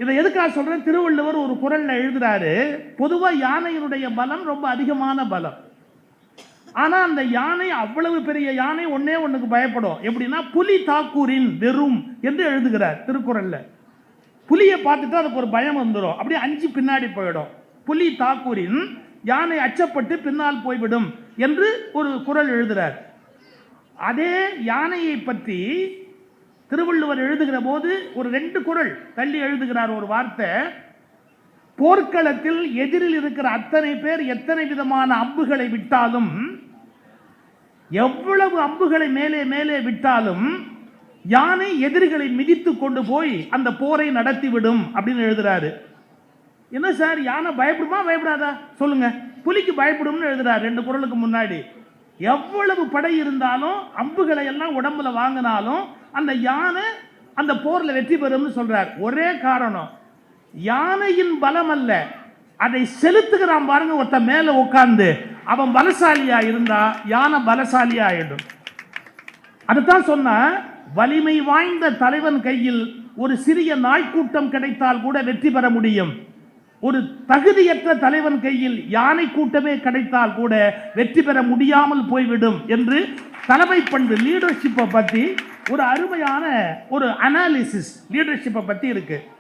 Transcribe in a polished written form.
இதை எதுக்காக சொல்றேன்? திருவள்ளுவர் ஒரு குறள்ல எழுதுறாரு, பொதுவா யானையினுடைய பலம் ரொம்ப அதிகமான பலம். ஆனா அந்த யானை, அவ்வளவு பெரிய யானை ஒன்னே ஒண்ணுக்கு பயப்படும். எப்படின்னா, புலி தாக்கூரின் வெறும் என்று எழுதுகிறார் திருக்குறள்ல. புலியை பார்த்துட்டு அதுக்கு ஒரு பயம் வந்துடும், அப்படியே அஞ்சு பின்னாடி போயிடும். புலி தாக்கூரின், யானை அச்சப்பட்டு பின்னால் போய்விடும் என்று ஒரு குறள் எழுதுகிறார். அதே யானையை பற்றி திருவள்ளுவர் எழுதுகிற போது ஒரு 2 குறள் தள்ளி எழுதுகிறார். ஒரு வார்த்தை, போர்க்களத்தில் எதிரில் இருக்கிற அத்தனை பேர் எத்தனை விதமான அம்புகளை விட்டாலும், எவ்வளவு அம்புகளை மேலே மேலே விட்டாலும் யானை எதிரிகளை மிதித்து கொண்டு போய் அந்த போரை நடத்திவிடும் அப்படின்னு எழுதுறாரு. என்ன சார், யானை பயப்படுமா பயப்படாதா சொல்லுங்க? புலிக்கு பயப்படும்னு எழுதுறாரு 2 குறளுக்கு முன்னாடி. எவ்வளவு படை இருந்தாலும், அம்புகளை எல்லாம் உடம்புல வாங்கினாலும் அந்த யானை அந்த போர்ல வெற்றி பெறும்னு சொல்றார். ஒரே காரணம், யானையின் பலம் அல்ல, அதை செலுத்துகிறான் பாருங்க ஒருத்த மேல உட்கார்ந்து, அவன் பலசாலியா இருந்தா யானை பலசாலியா ஆயிடும். அதுதான் சொன்ன, வலிமை வாய்ந்த தலைவன் கையில் ஒரு சிறிய நாய்க்கூட்டம் கிடைத்தால் கூட வெற்றி பெற முடியும். ஒரு தகுதியற்ற தலைவன் கையில் யானை கூட்டமே கிடைத்தால் கூட வெற்றி பெற முடியாமல் போய்விடும் என்று தலைமை பண்பு, லீடர்ஷிப்பை பற்றி ஒரு அருமையான ஒரு அனாலிசிஸ் லீடர்ஷிப்பை பற்றி இருக்கு.